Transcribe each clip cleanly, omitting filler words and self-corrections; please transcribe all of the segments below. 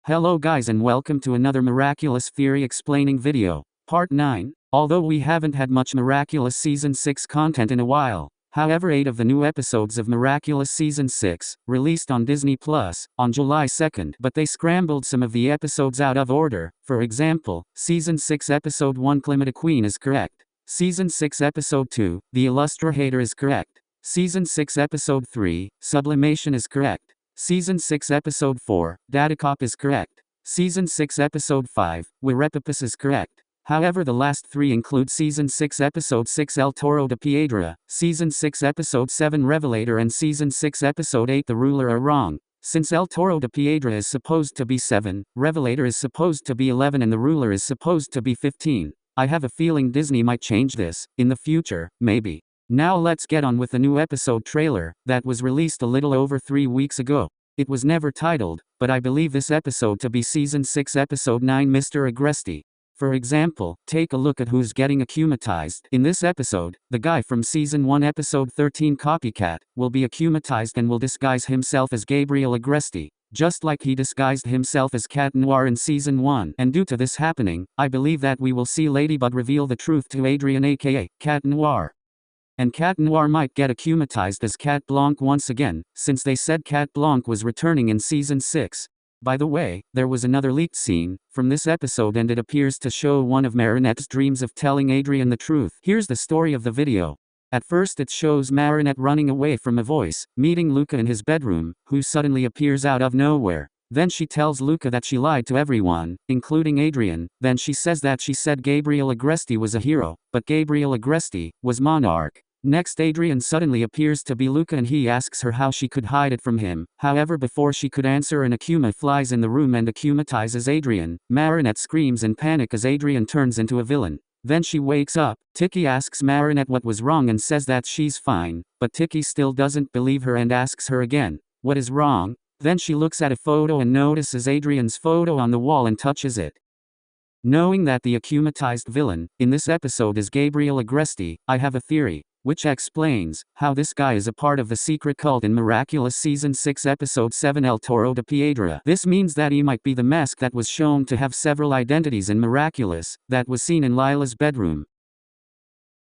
Hello guys and welcome to another Miraculous Theory explaining video, part 9. Although we haven't had much Miraculous Season 6 content in a while, however 8 of the new episodes of Miraculous Season 6, released on Disney Plus, on July 2nd, but they scrambled some of the episodes out of order. For example, Season 6 Episode 1 Climate Queen is correct. Season 6 Episode 2, The Illustrator is correct. Season 6 Episode 3, Sublimation is correct. Season 6 Episode 4, Datacop is correct. Season 6 Episode 5, Wirepapus is correct. However, the last 3 include Season 6 Episode 6 El Toro de Piedra, Season 6 Episode 7 Revelator and Season 6 Episode 8 The Ruler are wrong. Since El Toro de Piedra is supposed to be 7, Revelator is supposed to be 11 and The Ruler is supposed to be 15. I have a feeling Disney might change this, in the future, maybe. Now let's get on with the new episode trailer, that was released a little over 3 weeks ago. It was never titled, but I believe this episode to be Season 6 Episode 9 Mr. Agreste. For example, take a look at who's getting akumatized. In this episode, the guy from Season 1 Episode 13 Copycat, will be akumatized and will disguise himself as Gabriel Agreste, just like he disguised himself as Cat Noir in Season 1. And due to this happening, I believe that we will see Ladybug reveal the truth to Adrian aka Cat Noir. And Cat Noir might get akumatized as Cat Blanc once again, since they said Cat Blanc was returning in Season 6. By the way, there was another leaked scene from this episode and it appears to show one of Marinette's dreams of telling Adrian the truth. Here's the story of the video. At first it shows Marinette running away from a voice, meeting Luca in his bedroom, who suddenly appears out of nowhere. Then she tells Luca that she lied to everyone, including Adrian. Then she says that she said Gabriel Agreste was a hero, but Gabriel Agreste was Monarch. Next Adrian suddenly appears to be Luca and he asks her how she could hide it from him. However, before she could answer, an Akuma flies in the room and akumatizes Adrian. Marinette screams in panic as Adrian turns into a villain. Then she wakes up. Tiki asks Marinette what was wrong and says that she's fine, but Tiki still doesn't believe her and asks her again, what is wrong? Then she looks at a photo and notices Adrian's photo on the wall and touches it. Knowing that the akumatized villain in this episode is Gabriel Agreste, I have a theory, which explains how this guy is a part of the secret cult in Miraculous Season 6 Episode 7 El Toro de Piedra. This means that he might be the mask that was shown to have several identities in Miraculous, that was seen in Lila's bedroom.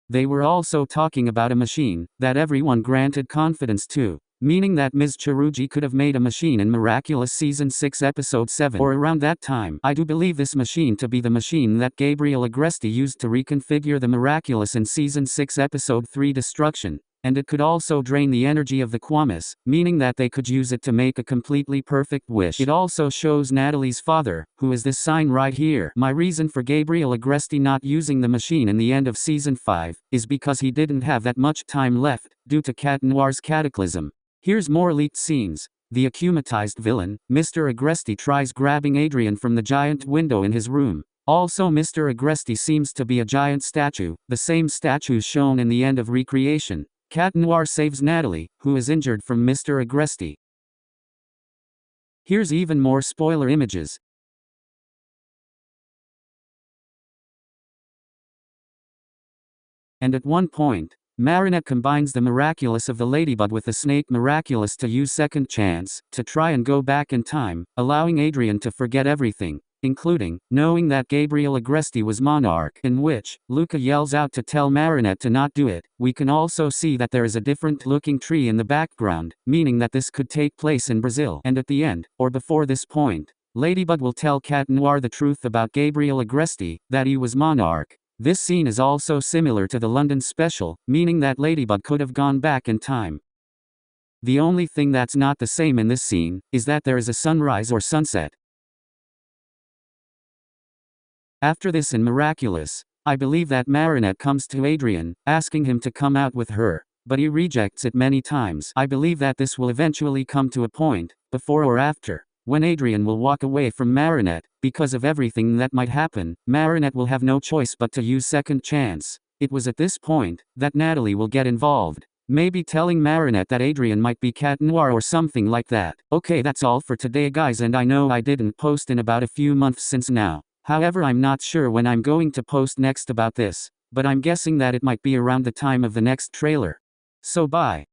They were also talking about a machine that everyone granted confidence to, meaning that Ms. Chirugi could have made a machine in Miraculous Season 6 Episode 7 or around that time. I do believe this machine to be the machine that Gabriel Agreste used to reconfigure the Miraculous in Season 6 Episode 3 Destruction, and it could also drain the energy of the Kwamis, meaning that they could use it to make a completely perfect wish. It also shows Natalie's father, who is this sign right here. My reason for Gabriel Agreste not using the machine in the end of Season 5 is because he didn't have that much time left, due to Cat Noir's cataclysm. Here's more leaked scenes. The akumatized villain, Mr. Agreste, tries grabbing Adrian from the giant window in his room. Also, Mr. Agreste seems to be a giant statue, the same statue shown in the end of Recreation. Cat Noir saves Natalie, who is injured from Mr. Agreste. Here's even more spoiler images. And at one point, Marinette combines the Miraculous of the Ladybug with the Snake Miraculous to use Second Chance, to try and go back in time, allowing Adrian to forget everything, including knowing that Gabriel Agreste was Monarch, in which Luca yells out to tell Marinette to not do it. We can also see that there is a different looking tree in the background, meaning that this could take place in Brazil. And at the end, or before this point, Ladybug will tell Cat Noir the truth about Gabriel Agreste, that he was Monarch. This scene is also similar to the London special, meaning that Ladybug could have gone back in time. The only thing that's not the same in this scene is that there is a sunrise or sunset. After this in Miraculous, I believe that Marinette comes to Adrian, asking him to come out with her, but he rejects it many times. I believe that this will eventually come to a point, before or after, when Adrian will walk away from Marinette. Because of everything that might happen, Marinette will have no choice but to use Second Chance. It was at this point that Natalie will get involved, maybe telling Marinette that Adrian might be Cat Noir or something like that. Okay, that's all for today guys, and I know I didn't post in about a few months since now. However, I'm not sure when I'm going to post next about this, but I'm guessing that it might be around the time of the next trailer. So bye.